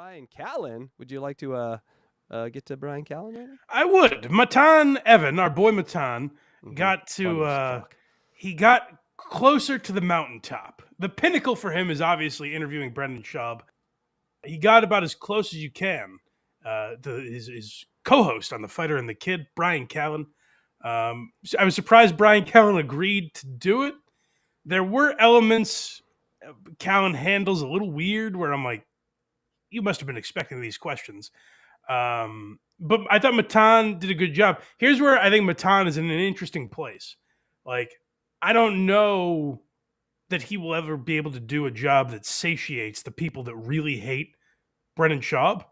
Bryan Callen. Would you like to get to Bryan Callen right now? I would. Matan Even, our boy Matan, got Funny as to fuck. he got closer to the mountaintop. The pinnacle for him is obviously interviewing Brendan Schaub. He got about as close as you can. His co-host on The Fighter and the Kid, Bryan Callen. I was surprised Bryan Callen agreed to do it. There were elements Callen handles a little weird where I'm like, you must have been expecting these questions. But I thought Matan did a good job. Here's where I think Matan is in an interesting place. Like, I don't know that he will ever be able to do a job that satiates the people that really hate Brendan Schaub.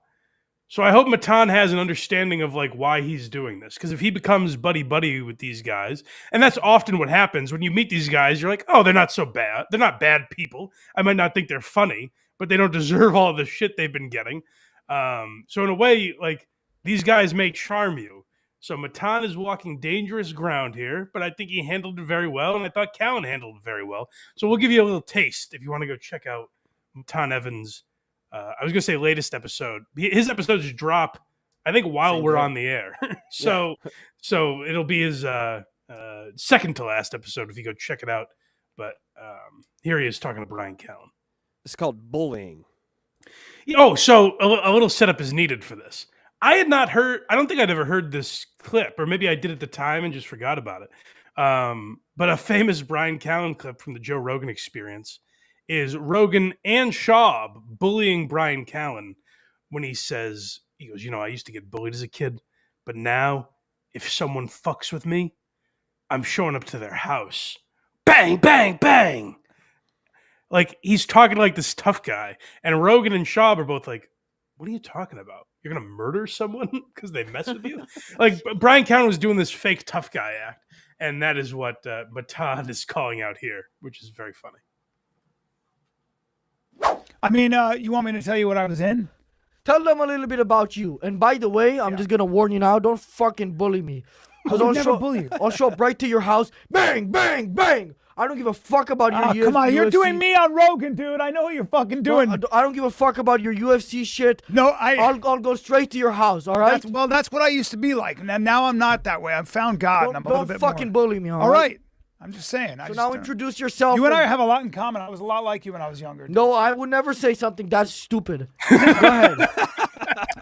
So I hope Matan has an understanding of like why he's doing this. Because if he becomes buddy with these guys, and that's often what happens when you meet these guys, you're like, oh, they're not so bad. They're not bad people. I might not think they're funny, but they don't deserve all of the shit they've been getting. So in a way, like these guys may charm you. So Matan is walking dangerous ground here, but I think he handled it very well, and I thought Callen handled it very well. So we'll give you a little taste if you want to go check out Matan Evans. I was going to say latest episode. His episodes drop, I think, while Same we're day. on the air. So it'll be his second to last episode if you go check it out. But here he is talking to Bryan Callen. It's called bullying. Oh, so a little setup is needed for this. I had not heard, I don't think I'd ever heard this clip, or maybe I did at the time and just forgot about it. But a famous Bryan Callen clip from the Joe Rogan Experience is Rogan and Schaub bullying Bryan Callen when he goes, I used to get bullied as a kid, but now if someone fucks with me, I'm showing up to their house. Bang, bang, bang. Like, he's talking like this tough guy. And Rogan and Schaub are both like, what are you talking about? You're going to murder someone because they mess with you? Like, Bryan Callen was doing this fake tough guy act. And that is what Matan is calling out here, which is very funny. I mean, you want me to tell you what I was in? Tell them a little bit about you. And by the way, I'm just going to warn you now, don't fucking bully me. Because I'll never bully you. I'll show up right to your house. Bang, bang, bang. I don't give a fuck about your UFC. Come on, you're doing me on Rogan, dude. I know what you're fucking doing. No, I don't give a fuck about your UFC shit. No, I'll go straight to your house, all right? That's what I used to be like. And now I'm not that way. I've found God, and I'm a little bit fucking more. bully me, all right? I'm just saying. So now introduce yourself. You and I have a lot in common. I was a lot like you when I was younger. No, I would never say something that stupid. Go ahead.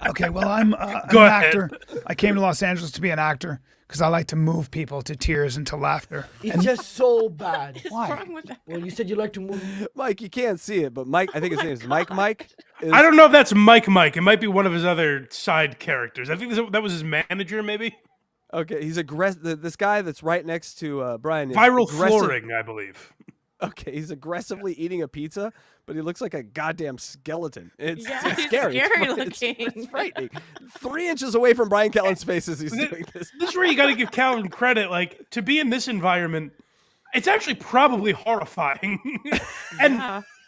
Okay, well, I'm an actor. I came to Los Angeles to be an actor because I like to move people to tears and to laughter. It's just so bad. Why? What's wrong with that? Well, you said you like to move. Mike, you can't see it, but Mike, I think his name is Mike. I don't know if that's Mike. It might be one of his other side characters. I think that was his manager, maybe. Okay, he's aggressive. This guy that's right next to Bryan is Viral flooring, I believe. Okay, he's aggressively eating a pizza, but he looks like a goddamn skeleton. It's He's scary. looking. It's frightening. 3 inches away from Bryan Callen's face as he's doing this. This is where you got to give Callen credit. Like, to be in this environment, it's actually probably horrifying. And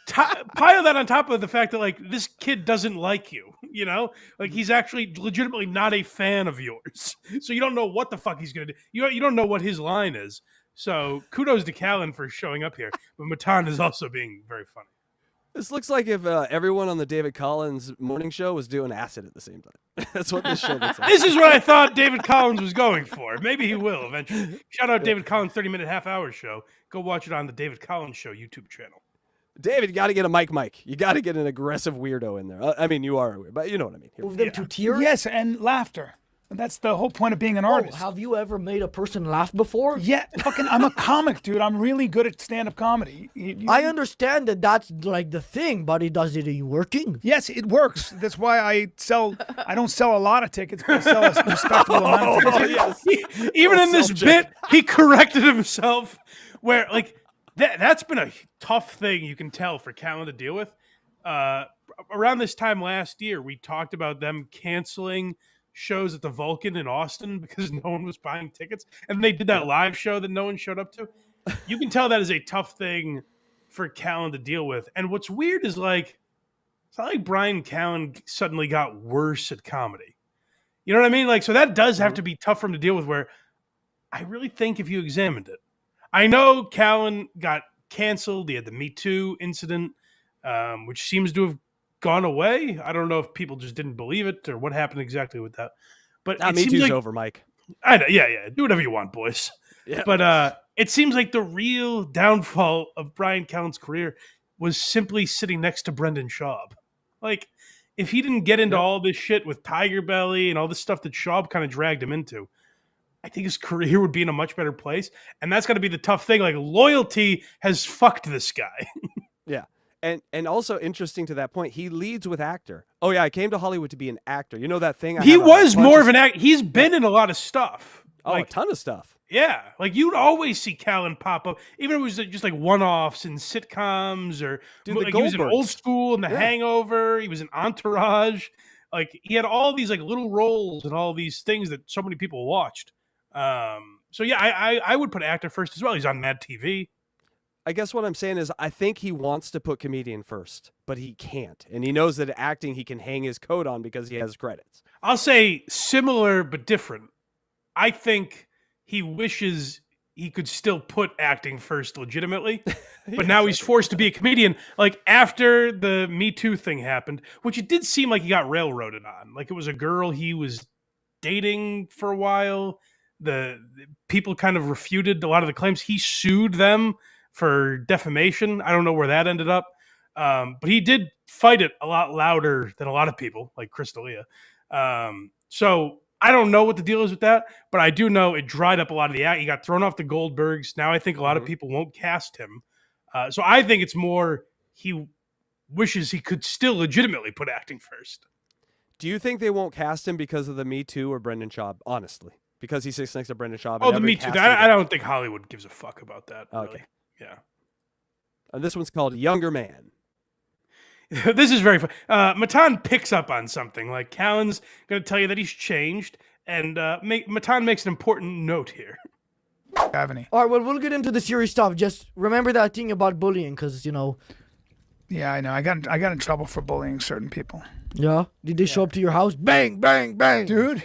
pile that on top of the fact that, like, this kid doesn't like you, you know? Like, he's actually legitimately not a fan of yours. So you don't know what the fuck he's going to do. You don't know what his line is. So kudos to Callen for showing up here. But Matan is also being very funny. This looks like if everyone on the David Collins morning show was doing acid at the same time. That's what this show looks like. This is what I thought David Collins was going for. Maybe he will eventually. Shout out David Collins' 30-minute half-hour show. Go watch it on the David Collins Show YouTube channel. David, you got to get a Mike. You got to get an aggressive weirdo in there. I mean, you are weird, but you know what I mean. Move them to tears? Yes, and laughter. That's the whole point of being an artist. Have you ever made a person laugh before? Yeah, I'm a comic, dude. I'm really good at stand-up comedy. I understand that that's like the thing, but does it working? Yes, it works. That's why I don't sell a lot of tickets, but I sell a respectable amount of tickets. Yes. Even in this bit, he corrected himself where, like, that's been a tough thing you can tell for Callen to deal with. Around this time last year, we talked about them canceling shows at the Vulcan in Austin because no one was buying tickets, and they did that live show that no one showed up to. You can tell that is a tough thing for Callen to deal with. And what's weird is, like, it's not like Bryan Callen suddenly got worse at comedy. You know what I mean? Like, so that does have to be tough for him to deal with, where I really think if you examined it, I know Callen got canceled. He had the Me Too incident, which seems to have gone away. I don't know if people just didn't believe it or what happened exactly with that. But Nah, it Me seems Too's like over, Mike. I know, yeah. Do whatever you want, boys. Yeah. But it seems like the real downfall of Bryan Callen's career was simply sitting next to Brendan Schaub. Like, if he didn't get into all this shit with Tiger Belly and all this stuff that Schaub kind of dragged him into, I think his career would be in a much better place. And that's got to be the tough thing. Like, loyalty has fucked this guy. Yeah. And also interesting to that point, he leads with actor. Oh yeah, I came to Hollywood to be an actor. You know that thing? He was more of an actor. He's been in a lot of stuff. Oh, like, a ton of stuff. Yeah, like you'd always see Callen pop up, even if it was just like one-offs in sitcoms or like he was in Old School and The Hangover. He was in Entourage. Like he had all these like little roles and all these things that so many people watched. So yeah, I would put actor first as well. He's on Mad TV. I guess what I'm saying is I think he wants to put comedian first, but he can't. And he knows that acting he can hang his coat on because he has credits. I'll say similar but different. I think he wishes he could still put acting first legitimately, but now he's forced to be a comedian. Like after the Me Too thing happened, which it did seem like he got railroaded on. Like it was a girl he was dating for a while. The people kind of refuted a lot of the claims. He sued them for defamation. I don't know where that ended up. But he did fight it a lot louder than a lot of people, like Crystalia. So I don't know what the deal is with that, but I do know it dried up a lot of the act. He got thrown off the Goldbergs. Now I think a lot of people won't cast him. So I think it's more he wishes he could still legitimately put acting first. Do you think they won't cast him because of the Me Too or Brendan Schaub? Honestly, because he sits next to Brendan Schaub. Oh, the Me Too. I don't think Hollywood gives a fuck about that. Okay. Really. Yeah. And this one's called Younger Man. This is very fun. Matan picks up on something. Like Callen's going to tell you that he's changed, and Matan makes an important note here. Have any? All right, well, we'll get into the serious stuff. Just remember that thing about bullying, because, you know. Yeah, I know. I got in trouble for bullying certain people. Yeah? Did they show up to your house? Bang, bang, bang. Dude,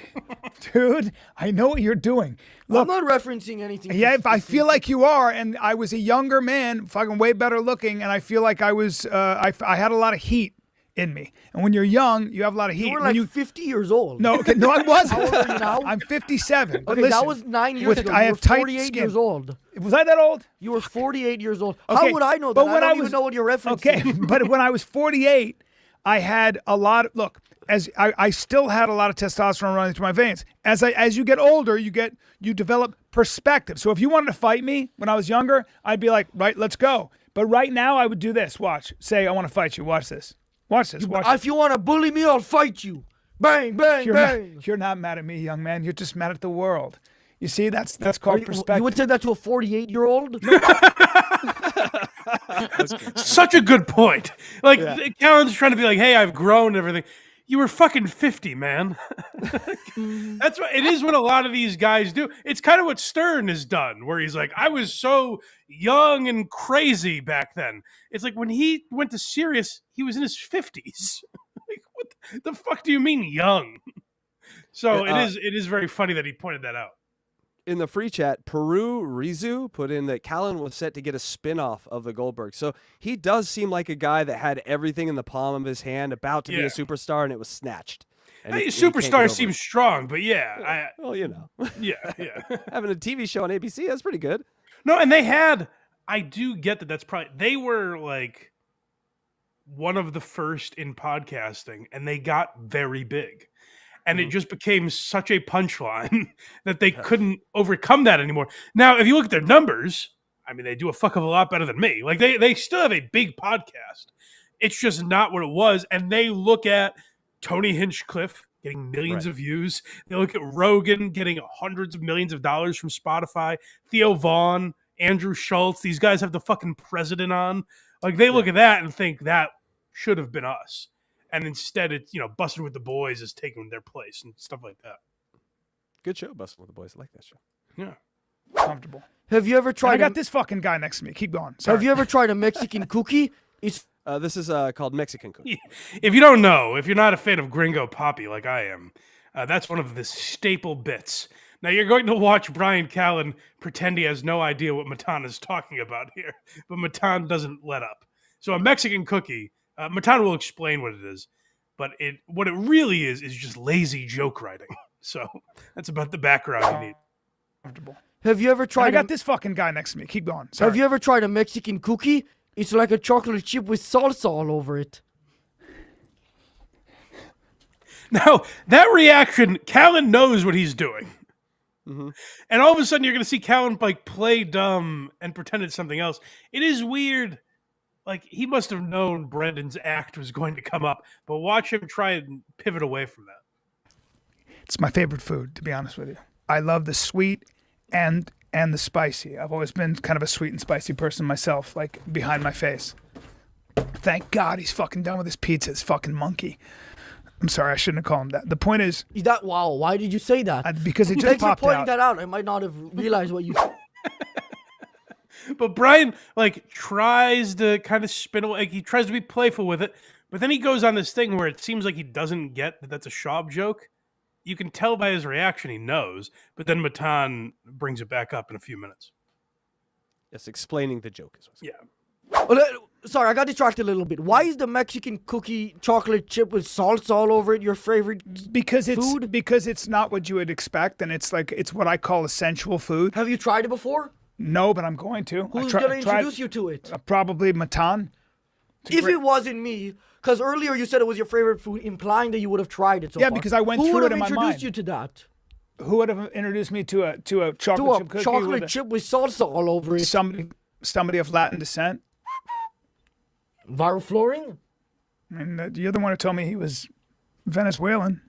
I know what you're doing. I'm Look, not referencing anything. yeah, if I feel like you are, and I was a younger man, fucking way better looking, and I feel like I was, I had a lot of heat in me. And when you're young, you have a lot of heat. You were when like 50 years old. No, okay, no, I wasn't. How old are you now? I'm 57. But Okay, listen, that was 9 years ago. I You have were tight 48 skin. years old. Was I that old? You were 48 years old. Okay, How would I know that? but I when don't I even was- know what you're referencing. Okay, but when I was 48, I had a lot of, look, as I still had a lot of testosterone running through my veins. As you get older, you develop perspective. So if you wanted to fight me when I was younger, I'd be like, right, let's go. But right now I would do this. Watch. Say, I want to fight you. Watch this. Watch this. Watch this. If you want to bully me, I'll fight you. Bang, bang, bang. You're not mad at me, young man. You're just mad at the world. You see, that's called perspective. You would say that to a 48-year-old? Such a good point. Like Callen's trying to be like, "Hey, I've grown and everything." You were fucking 50, man. That's what it is. What a lot of these guys do. It's kind of what Stern has done, where he's like, "I was so young and crazy back then." It's like when he went to Sirius, he was in his 50s. Like, what the fuck do you mean young? So it is very funny that he pointed that out. In the free chat, Peru Rizu put in that Callen was set to get a spin-off of the Goldberg. So he does seem like a guy that had everything in the palm of his hand, about to be a superstar, and it was snatched. And Hey, he can't get superstar over seems it. strong, but yeah, Well, you know. yeah. Having a TV show on ABC, that's pretty good. No, and I do get that that's probably, they were like one of the first in podcasting, and they got very big. And it just became such a punchline that they couldn't overcome that anymore. Now, if you look at their numbers, I mean, they do a fuck of a lot better than me. Like, they still have a big podcast. It's just not what it was. And they look at Tony Hinchcliffe getting millions of views. They look at Rogan getting hundreds of millions of dollars from Spotify. Theo Vaughn, Andrew Schultz. These guys have the fucking president on. Like, they look at that and think that should have been us. And instead, it's, Busting with the Boys is taking their place and stuff like that. Good show, Busting with the Boys. I like that show. Yeah. Comfortable. Have you ever tried? I got this fucking guy next to me. Keep going. Sorry. Have you ever tried a Mexican cookie? It's This is called Mexican Cookie. If you don't know, if you're not a fan of Gringo Poppy like I am, that's one of the staple bits. Now, you're going to watch Bryan Callen pretend he has no idea what Matan is talking about here, but Matan doesn't let up. So a Mexican cookie Matan will explain what it is, but what it really is just lazy joke writing. So that's about the background you need. Comfortable. Have you ever I tried? got this fucking guy next to me. Keep going. Sorry. Have you ever tried a Mexican cookie? It's like a chocolate chip with salsa all over it. Now, that reaction, Callen knows what he's doing. Mm-hmm. And all of a sudden, you're going to see Callen like play dumb and pretend it's something else. It is weird. Like, he must have known Brendan's act was going to come up, but watch him try and pivot away from that. It's my favorite food, to be honest with you. I love the sweet and the spicy. I've always been kind of a sweet and spicy person myself, like behind my face. Thank God he's fucking done with his pizza, this fucking monkey. I'm sorry, I shouldn't have called him that. The point is... Wow, why did you say that? Because it just Thanks for popped pointing out. that out. I might not have realized what you... But Bryan, like, tries to kind of spin away. Like, he tries to be playful with it, but then he goes on this thing where it seems like he doesn't get that that's a Schaub joke. You can tell by his reaction he knows, but then Matan brings it back up in a few minutes. Yes, explaining the joke. Yeah. Sorry, I got distracted a little bit. Why is the Mexican cookie chocolate chip with salsa all over it your favorite Because food? Because it's not what you would expect, and it's what I call a sensual food. Have you tried it before? No, but I'm going to. Who's going to introduce you to it? Probably Matan. If it wasn't me, because earlier you said it was your favorite food, implying that you would have tried it so Yeah, far. because I went Who through would it have in my introduced mind. you to that? Who would have introduced me to a chocolate To chip a cookie? chocolate chip with salsa all over it. Somebody of Latin descent. Viral flooring? I mean, you're the one who told me he was Venezuelan.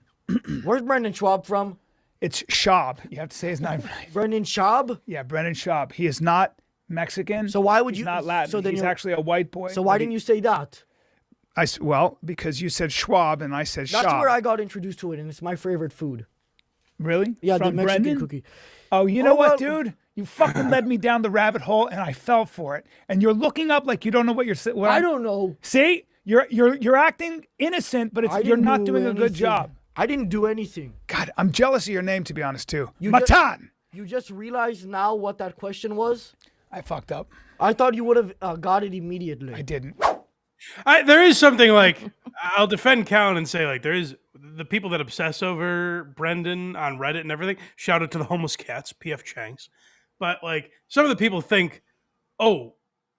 Where's Brendan Schaub from? It's Schaub. You have to say his name right. Brendan Schaub? Yeah, Brendan Schaub. He is not Mexican. So why would He's you... not Latin. So then He's actually a white boy. So why didn't you say that? Well, because you said Schwab and I said Schaub. That's where I got introduced to it, and it's my favorite food. Really? Yeah, From the Mexican Brendan? cookie. Oh, you know what, well- dude? You fucking led me down the rabbit hole, and I fell for it. And you're looking up like you don't know what you're saying. I don't know. See, you're acting innocent, but I you're didn't not do doing a good anything. job. I didn't do anything. God, I'm jealous of your name, to be honest, too. You Matan. You just realized now what that question was? I fucked up. I thought you would have got it immediately. I didn't. There is something like, I'll defend Callen and say, like, there is the people that obsess over Brendan on Reddit and everything. Shout out to the homeless cats, PF Chang's. But, like, some of the people think, oh,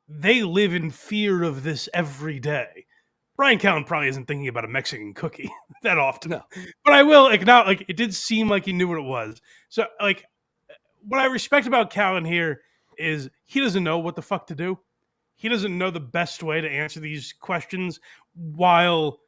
they live in fear of this every day. Bryan Callen probably isn't thinking about a Mexican cookie that often. No. But I will acknowledge, like, it did seem like he knew what it was. So, like, what I respect about Callen here is he doesn't know what the fuck to do. He doesn't know the best way to answer these questions while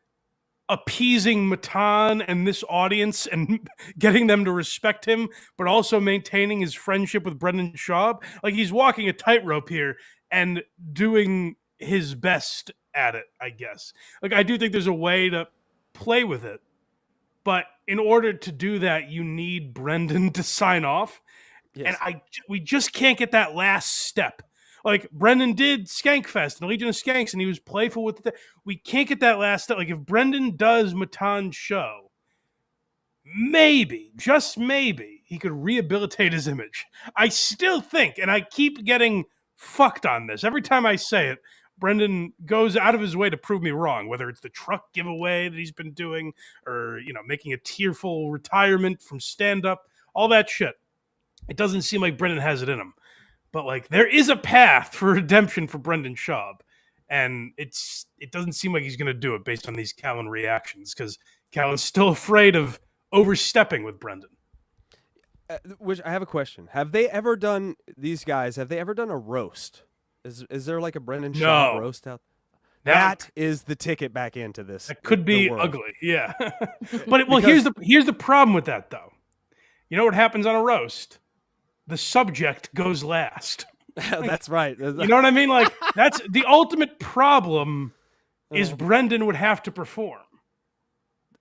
appeasing Matan and this audience and getting them to respect him, but also maintaining his friendship with Brendan Schaub. Like, he's walking a tightrope here and doing his best at it, I guess. Like, I do think there's a way to play with it, but in order to do that, you need Brendan to sign off. Yes. And we just can't get that last step. Like, Brendan did Skankfest and Legion of Skanks, and he was playful with it. We can't get that last step. Like, if Brendan does Matan's show, maybe, just maybe, he could rehabilitate his image. I still think, and I keep getting fucked on this. Every time I say it, Brendan goes out of his way to prove me wrong, whether it's the truck giveaway that he's been doing or, making a tearful retirement from stand-up, all that shit. It doesn't seem like Brendan has it in him. But, like, there is a path for redemption for Brendan Schaub, and it doesn't seem like he's going to do it based on these Callen reactions, because Callen's still afraid of overstepping with Brendan. Which I have a question. Have they ever done, these guys, have they ever done a roast? Is there like a Brendan Schaub roast out? That is the ticket back into this. That could be ugly, yeah. But, here's the problem with that, though. You know what happens on a roast? The subject goes last. That's right. You know what I mean? Like, that's the ultimate problem is Brendan would have to perform.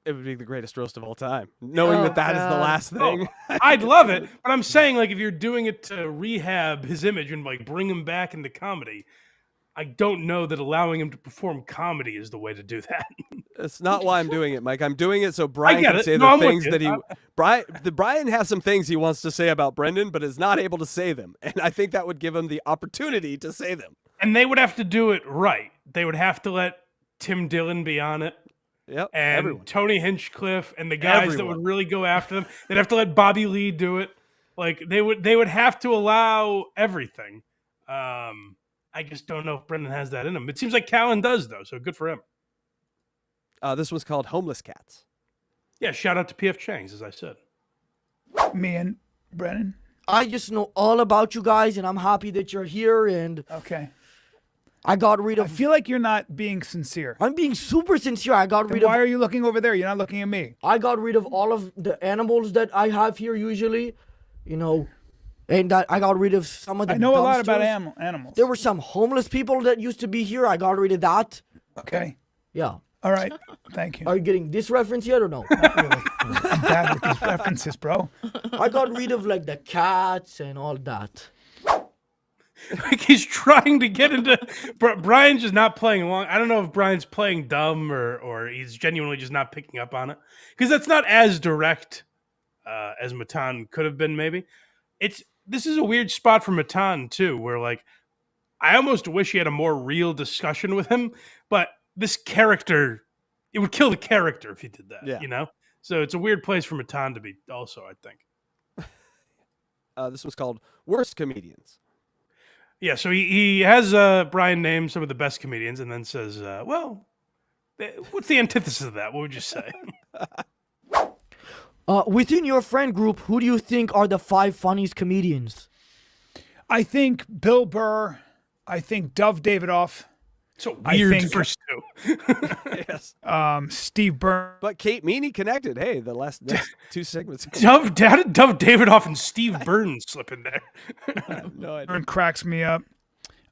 It would be the greatest roast of all time, knowing that is the last thing. I'd love it, but I'm saying, like, if you're doing it to rehab his image and, like, bring him back into comedy, I don't know that allowing him to perform comedy is the way to do that. That's not why I'm doing it, Mike. I'm doing it so Bryan get can it. say No, the I'm with things you. that he... Bryan has some things he wants to say about Brendan, but is not able to say them. And I think that would give him the opportunity to say them. And they would have to do it right. They would have to let Tim Dillon be on it. Yep. And Everyone. Tony Hinchcliffe and the guys that Everyone. would really go after them. They'd have to let Bobby Lee do it. Like they would have to allow everything. I just don't know if Brendan has that in him. It seems like Callen does though, so good for him. This one's called Homeless Cats. Yeah, shout out to PF Chang's, as I said. Me and Brennan. I just know all about you guys, and I'm happy that you're here. And Okay. I got rid I of. feel like you're not being sincere. I'm being super sincere. I got Then rid of. why are you looking over there? You're not looking at me. I got rid of all of the animals that I have here usually, and I got rid of some of the. I know a lot about dumpsters. animals. There were some homeless people that used to be here. I got rid of that. Okay. Yeah. All right. Thank you. Are you getting this reference yet or no? I'm bad with these references, bro. I got rid of like the cats and all that. Like he's trying to get into. Brian's just not playing along. I don't know if Brian's playing dumb or he's genuinely just not picking up on it, because that's not as direct as Matan could have been. Maybe this is a weird spot for Matan too, where like I almost wish he had a more real discussion with him, but this character, it would kill the character if he did that. Yeah. So it's a weird place for Matan to be. Also, I think. This one's called Worst Comedians. Yeah, so he has Brian name some of the best comedians and then says, what's the antithesis of that? What would you say? Within your friend group, who do you think are the 5 funniest comedians? I think Bill Burr. I think Dov Davidoff. So I weird think- first two. Yes. Steve Byrne. But Kate Meany connected. Hey, the next 2 segments. Dov Davidoff and Steve Burns slip in there. I have no idea. Byrne cracks me up.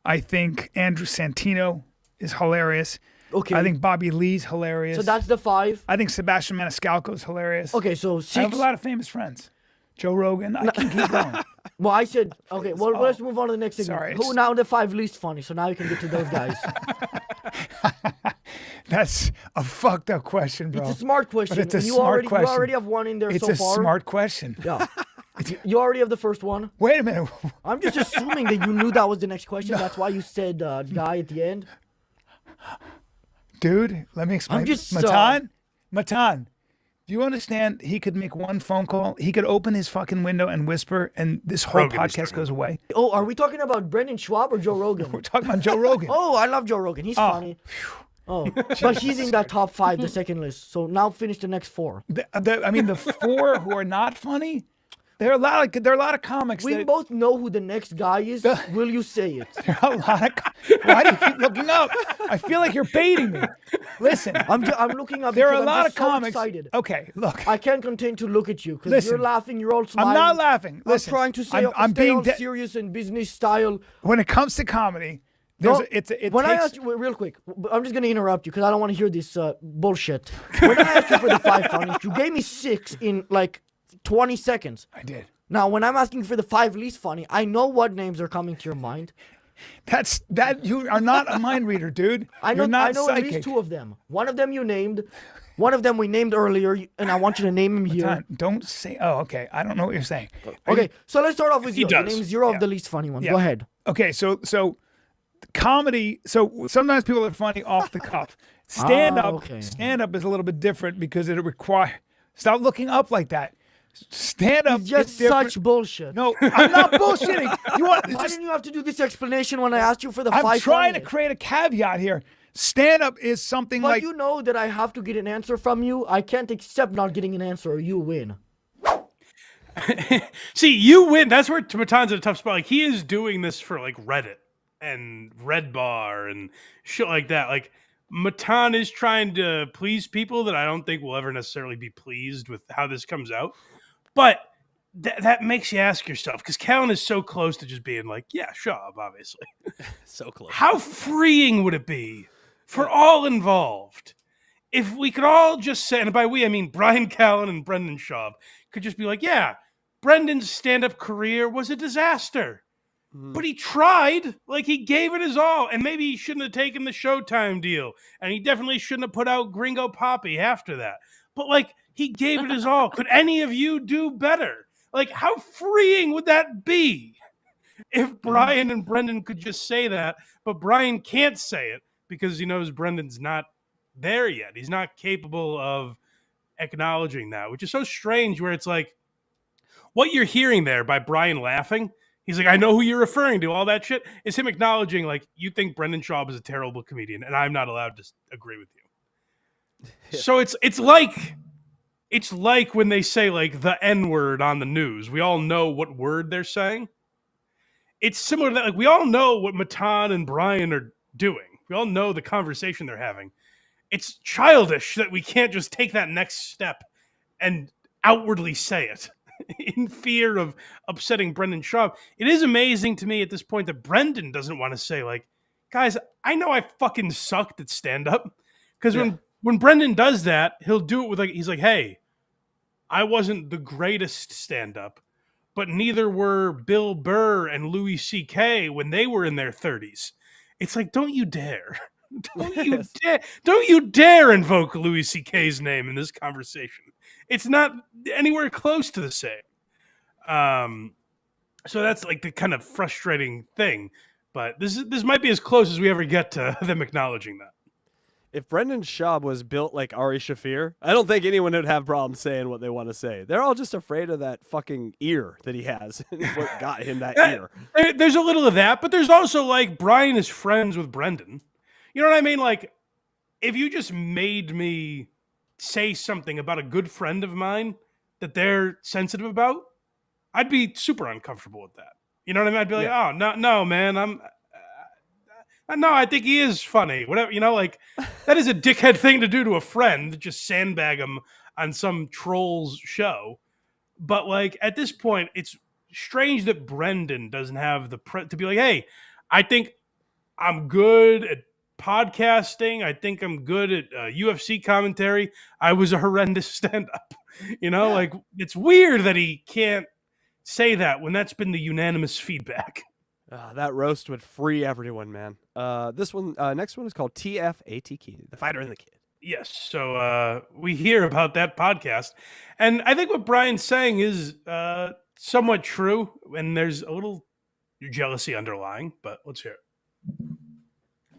I think Andrew Santino is hilarious. Okay. I think Bobby Lee's hilarious. So that's the 5. I think Sebastian Maniscalco's hilarious. Okay, so I 6. have a lot of famous friends. Joe Rogan. I can keep going. Well, I said, okay, well, let's move on to the next segment. Sorry, Who now the 5 least funny? So now you can get to those guys. That's a fucked up question, bro. It's a smart question. But it's a and you smart already, question. You already have one in there It's so a far. smart question. Yeah. You already have the first one. Wait a minute. I'm just assuming that you knew that was the next question. That's why you said guy at the end. Dude, let me explain. I'm just, Matan, do you understand he could make one phone call? He could open his fucking window and whisper, and this whole Rogan is podcast talking. goes away. Oh, are we talking about Brendan Schwab or Joe Rogan? We're talking about Joe Rogan. Oh, I love Joe Rogan. He's funny. Oh, but he's in that top 5, the second list. So now finish the next 4. I mean, the 4 who are not funny, there are a lot of comics. We that, both know who the next guy is. Will you say it? there are a lot of. Why do you keep looking up? I feel like you're baiting me. Listen, I'm looking up. there are because a I'm lot just of comics. So excited. Okay, look. I can't contain to look at you because Listen, you're laughing. You're all smiling. I'm not laughing. Listen, I'm trying to say I'm stay being all serious and business style. when it comes to comedy. No, It when I takes, asked you, real quick, I'm just going to interrupt you because I don't want to hear this bullshit. When I asked you for the 5 funniest, you gave me 6 in like 20 seconds. I did. Now, when I'm asking for the 5 least funny, I know what names are coming to your mind. You are not a mind reader, dude. I know, You're not I know psychic. at least 2 of them. One of them you named. One of them we named earlier, and I want you to name him here. Don't say. Oh, okay. I don't know what you're saying. Okay, so let's start off with He you. does. Name 0 of the least funny ones. Yeah. Go ahead. Okay, so comedy. So sometimes people are funny off the cuff. Stand up. okay. Stand up is a little bit different because it requires. Stop looking up like that. Stand up. It's just is different. such bullshit. No, I'm not bullshitting. You want? Why Just, didn't you have to do this explanation when I asked you for the 5 I'm trying to funniest? create a caveat here. Stand up is something But like. you know that I have to get an answer from you. I can't accept not getting an answer or you win. See, you win. That's where Matan's in a tough spot. Like he is doing this for like Reddit and Red Bar and shit like that. Like Matan is trying to please people that I don't think will ever necessarily be pleased with how this comes out. But that makes you ask yourself, because Callen is so close to just being like, yeah, Schaub, obviously. So close. How freeing would it be for all involved if we could all just say, and by we, I mean Bryan Callen and Brendan Schaub, could just be like, yeah, Brendan's stand-up career was a disaster. But he tried, like he gave it his all, and maybe he shouldn't have taken the Showtime deal, and he definitely shouldn't have put out Gringo Poppy after that. But like, he gave it his all. Could any of you do better? Like, how freeing would that be if Brian and Brendan could just say that, but Brian can't say it because he knows Brendan's not there yet. He's not capable of acknowledging that, which is so strange. Where it's like what you're hearing there by Bryan laughing. He's like, I know who you're referring to. All that shit is him acknowledging, like, you think Brendan Schaub is a terrible comedian, and I'm not allowed to agree with you. So it's like when they say like the N-word on the news. We all know what word they're saying. It's similar to that. Like, we all know what Matan and Bryan are doing. We all know the conversation they're having. It's childish that we can't just take that next step and outwardly say it in fear of upsetting Brendan Schaub. It is amazing to me at this point that Brendan doesn't want to say, like, guys, I know I fucking sucked at stand-up. Because when Brendan does that, he'll do it with, like, he's like, hey, I wasn't the greatest stand-up, but neither were Bill Burr and Louis C.K. when they were in their 30s. It's like, don't you dare. Don't you dare invoke Louis C.K.'s name in this conversation. It's not anywhere close to the same. So that's like the kind of frustrating thing. But this might be as close as we ever get to them acknowledging that. If Brendan Schaub was built like Ari Shaffir, I don't think anyone would have problems saying what they want to say. They're all just afraid of that fucking ear that he has. What got him that ear? There's a little of that, but there's also, like, Bryan is friends with Brendan. You know what I mean? Like, if you just made me say something about a good friend of mine that they're sensitive about, I'd be super uncomfortable with that. You know what I mean? I'd be like, oh, no, man, no, I think he is funny. Whatever, you know, like, that is a dickhead thing to do to a friend, just sandbag him on some troll's show. But, like, at this point, it's strange that Brendan doesn't have the to be like, hey, I think I'm good at podcasting. I think I'm good at UFC commentary. I was a horrendous stand-up. You know, like, it's weird that he can't say that when that's been the unanimous feedback. That roast would free everyone, man. This one, next one is called TFATK, The Fighter and the Kid. Yes, so we hear about that podcast. And I think what Bryan's saying is somewhat true, and there's a little jealousy underlying, but let's hear it.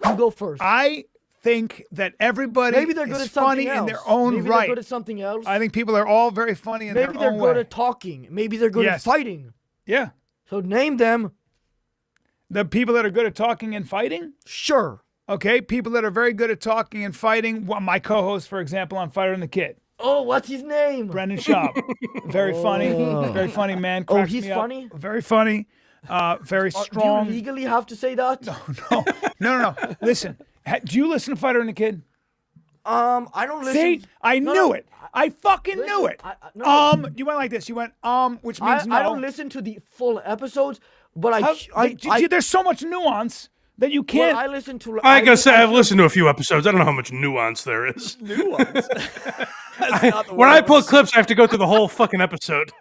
You go first. I think that everybody Maybe they're good is at something funny else. in their own Maybe right. they're good at something else. I think people are all very funny in Maybe their they're own good way. at talking. Maybe they're good at fighting. Yeah. So name them. The people that are good at talking and fighting? Sure. Okay, people that are very good at talking and fighting. Well, my co-host, for example, on Fighter and the Kid. Oh, what's his name? Brendan Schaub. Very funny man. Oh, Cracks he's me up. funny? Very funny. Very strong. Do you legally have to say that? No. Listen, do you listen to Fighter and the Kid? I don't listen. See, I knew it. I fucking knew it. You went like this. You went which means no. I don't listen to the full episodes, but there's so much nuance that you can't. Well, I listen to. I gotta say, I've listened to a few episodes. I don't know how much nuance there is. Nuance? When I pull clips, I have to go through the whole fucking episode.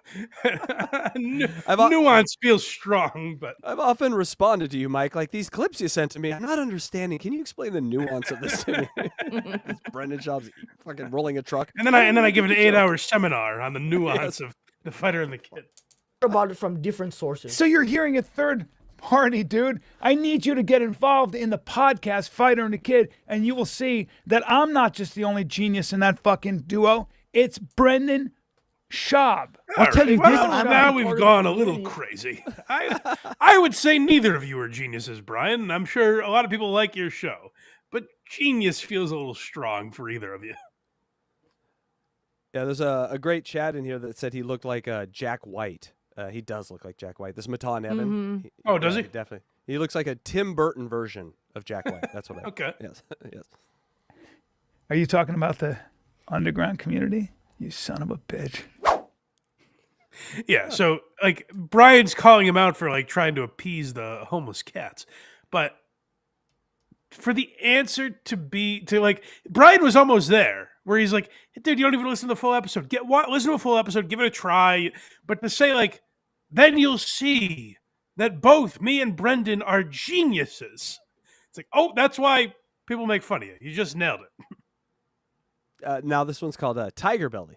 Nuance feels strong, but I've often responded to you, Mike, like, these clips you sent to me, I'm not understanding. Can you explain the nuance of this to me? Brendan Schaub's fucking rolling a truck. And then I give an 8-hour seminar on the nuance of The Fighter and the Kid. About it from different sources. So you're hearing a third party, dude. I need you to get involved in the podcast Fighter and the Kid, and you will see that I'm not just the only genius in that fucking duo. It's Brendan Schaub. I'll tell you this. Now we've gone a little crazy. I would say neither of you are geniuses, Bryan, and I'm sure a lot of people like your show, but genius feels a little strong for either of you. Yeah, there's a great chat in here that said he looked like Jack White. He does look like Jack White. This is Matan Even. Oh, does he? Definitely. He looks like a Tim Burton version of Jack White. That's what I. Okay. Yes. Are you talking about the underground community? You son of a bitch. Yeah, so, like, Bryan's calling him out for, like, trying to appease the homeless cats. But for the answer to like, Bryan was almost there, where he's like, dude, you don't even listen to the full episode. Listen to a full episode, give it a try. But to say, like, then you'll see that both me and Brendan are geniuses. It's like, oh, that's why people make fun of you. You just nailed it. Now this one's called Tiger Belly.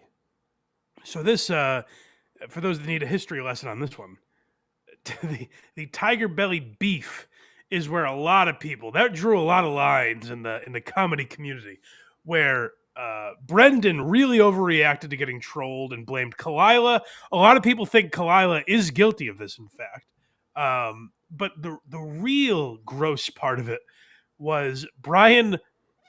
So this, for those that need a history lesson on this one, the Tiger Belly beef is where a lot of people, that drew a lot of lines in the comedy community, where Brendan really overreacted to getting trolled and blamed Kalila. A lot of people think Kalila is guilty of this, in fact. But the real gross part of it was Bryan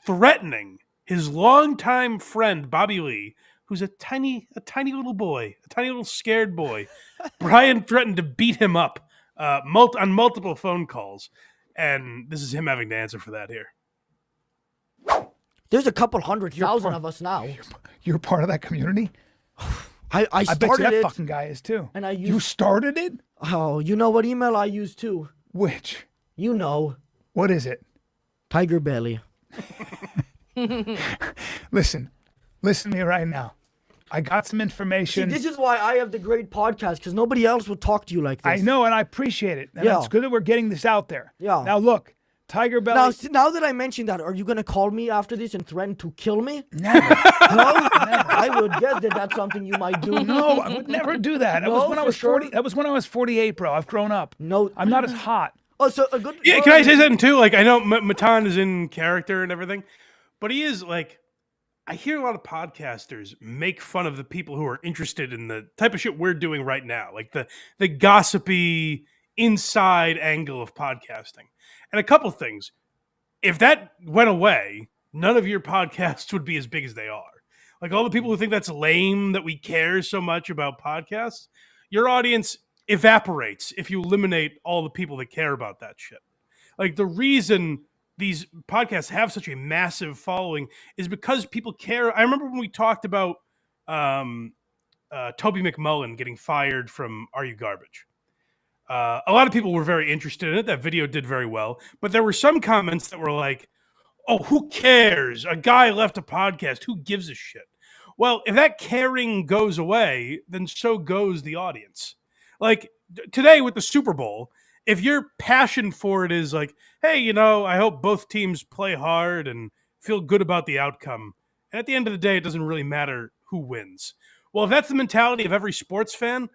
threatening his longtime friend, Bobby Lee, who's a tiny little boy, a tiny little scared boy. Bryan threatened to beat him up on multiple phone calls. And this is him having to answer for that here. There's a couple 100,000 of us now. You're part of that community? I I bet you started that it. fucking guy is too. And I You used. started it? Oh, you know what email I use too? Which? You know, What is it? Tiger Belly. Listen to me right now. I got some See, information. this is why I have the great podcast, because nobody else would talk to you like this. I know, and I appreciate it. And Yeah. it's good that we're getting this out there. Yeah. Now look, Tiger Belly. Now that I mentioned that, are you gonna call me after this and threaten to kill me? Never. No, I would guess that that's something you might do. No, I would never do that. That was No, when I for was 40. sure. That was when I was 48, bro. I've grown up. No, I'm not as hot. Oh, so a good. Yeah, can I say something too? Like, I know Matan is in character and everything, but he is like, I hear a lot of podcasters make fun of the people who are interested in the type of shit we're doing right now, like the gossipy inside angle of podcasting. And a couple things. If that went away, none of your podcasts would be as big as they are. Like all the people who think that's lame that we care so much about podcasts, your audience evaporates if you eliminate all the people that care about that shit. Like the reason these podcasts have such a massive following is because people care. I remember when we talked about Toby McMullen getting fired from Are You Garbage? A lot of people were very interested in it. That video did very well. But there were some comments that were like, oh, who cares? A guy left a podcast. Who gives a shit? Well, if that caring goes away, then so goes the audience. Like today with the Super Bowl, if your passion for it is like, hey, I hope both teams play hard and feel good about the outcome. And at the end of the day, it doesn't really matter who wins. Well, if that's the mentality of every sports fan,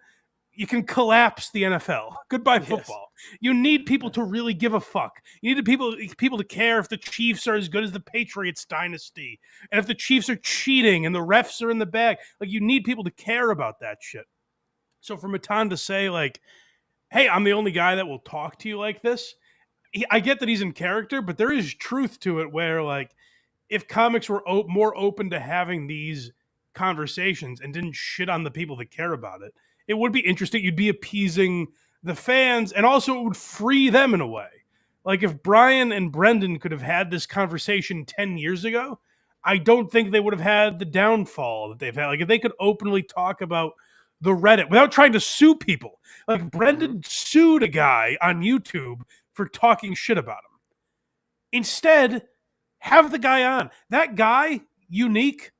you can collapse the NFL. Goodbye football. Yes. You need people to really give a fuck. You need people to care if the Chiefs are as good as the Patriots dynasty, and if the Chiefs are cheating and the refs are in the bag. Like, you need people to care about that shit. So for Matan to say, like, hey, I'm the only guy that will talk to you like this, I get that he's in character, but there is truth to it where, like, if comics were more open to having these conversations and didn't shit on the people that care about it, it would be interesting. You'd be appeasing the fans, and also it would free them in a way. Like if Bryan and Brendan could have had this conversation 10 years ago, I don't think they would have had the downfall that they've had. Like if they could openly talk about the Reddit without trying to sue people. Like Brendan sued a guy on YouTube for talking shit about him. Instead, have the guy on. That guy, Unique,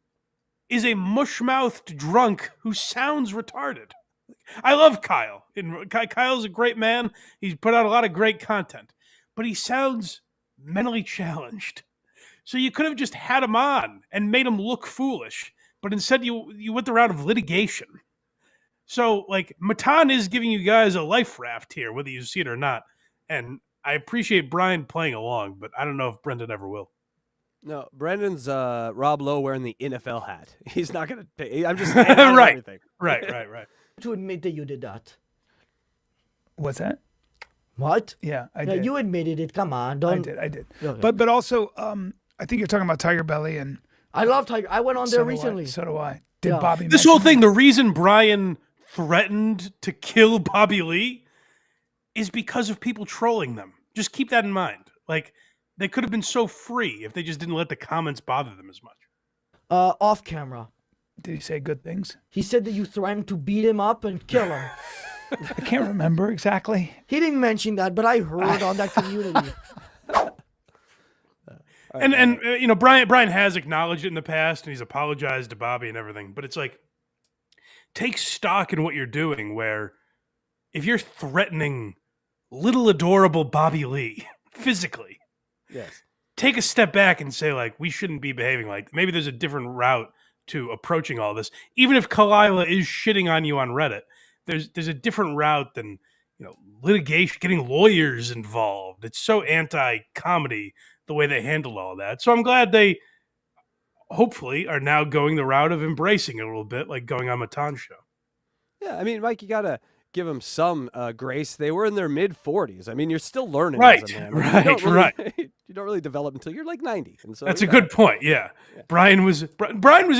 is a mush-mouthed drunk who sounds retarded. I love Kyle. Kyle's a great man. He's put out a lot of great content, but he sounds mentally challenged. So you could have just had him on and made him look foolish, but instead you went the route of litigation. So, like, Matan is giving you guys a life raft here, whether you see it or not. And I appreciate Bryan playing along, but I don't know if Brendan ever will. No, Brendan's Rob Lowe wearing the NFL hat. He's not going to pay. I'm just saying everything. Right. To admit that you did that. What's that? What? Yeah, I Yeah, did. you admitted it. Come on, don't. I did. Okay. But also, I think you're talking about Tiger Belly, and I love Tiger. I went on there recently. So do I. Did Yeah. Bobby? This mention whole thing, the reason Bryan threatened to kill Bobby Lee is because of people trolling them. Just keep that in mind. Like, they could have been so free if they just didn't let the comments bother them as much. Off camera. Did he say good things? He said that you threatened to beat him up and kill him. I can't remember exactly. He didn't mention that, but I heard on that community. And Bryan has acknowledged it in the past, and he's apologized to Bobby and everything. But it's like, take stock in what you're doing, where if you're threatening little adorable Bobby Lee physically, Yes. take a step back and say, like, we shouldn't be behaving like, maybe there's a different route to approaching all this. Even if Kalila is shitting on you on Reddit, there's a different route than, litigation, getting lawyers involved. It's so anti-comedy the way they handled all that. So I'm glad they hopefully are now going the route of embracing it a little bit, like going on Matan show. Yeah, I mean, Mike, you gotta give them some grace. They were in their mid-40s. I mean, you're still learning Right, as a man. right. You don't really develop until you're like 90. And so That's a good point. Yeah. Bryan was in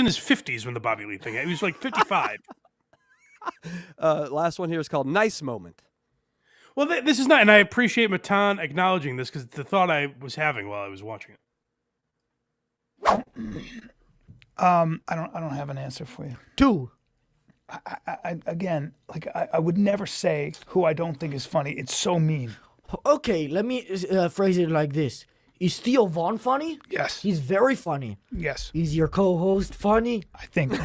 his 50s when the Bobby Lee thing. He was like 55. Last one here is called Nice Moment. Well, this is not, and I appreciate Matan acknowledging this because it's the thought I was having while I was watching it. I don't have an answer for you. 2. I would never say who I don't think is funny. It's so mean. Okay, let me phrase it like this. Is Theo Vaughn funny? Yes. He's very funny. Yes. Is your co-host funny? I think you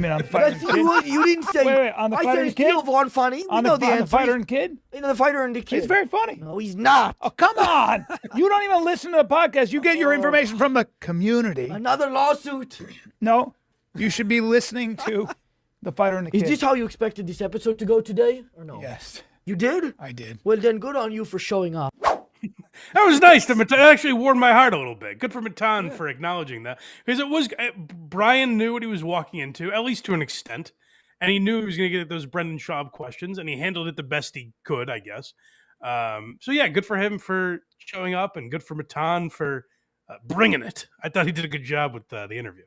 mean on the But Fighter and Kid? you didn't say. Wait, on the I Fighter said and is Kid? Theo Vaughn funny? We know the answer. Fighter and Kid? You know the Fighter and the Kid. He's very funny. No, he's not. Oh, come on. You don't even listen to the podcast. You get your information from the community. Another lawsuit. No, you should be listening to the Fighter and the Kid. Is this how you expected this episode to go today, or no? Yes, You did? I did. Well, then good on you for showing up. That was nice. It actually warmed my heart a little bit. Good for Matan for acknowledging that. Because it was, Bryan knew what he was walking into, at least to an extent. And he knew he was going to get those Brendan Schaub questions, and he handled it the best he could, I guess. So, yeah, good for him for showing up, and good for Matan for bringing it. I thought he did a good job with the interview.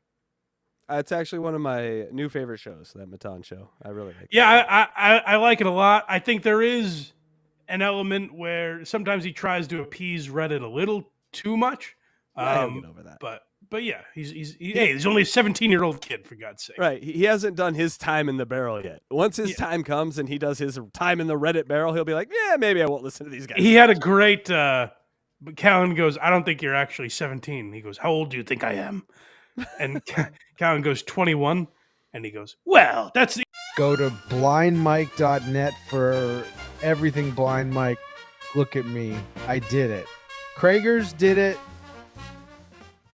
It's actually one of my new favorite shows, that Matan show. I really like it. Yeah, I like it a lot. I think there is an element where sometimes he tries to appease Reddit a little too much. I don't get over that. But yeah, he's only a 17-year-old kid, for God's sake. Right. He hasn't done his time in the barrel yet. Once his time comes and he does his time in the Reddit barrel, he'll be like, yeah, maybe I won't listen to these guys. He had a great, Callen goes, I don't think you're actually 17. He goes, how old do you think I am? And Callen goes, 21. And he goes, well, that's the... Go to blindmike.net for everything Blind Mike. Look at me. I did it. Kragers did it.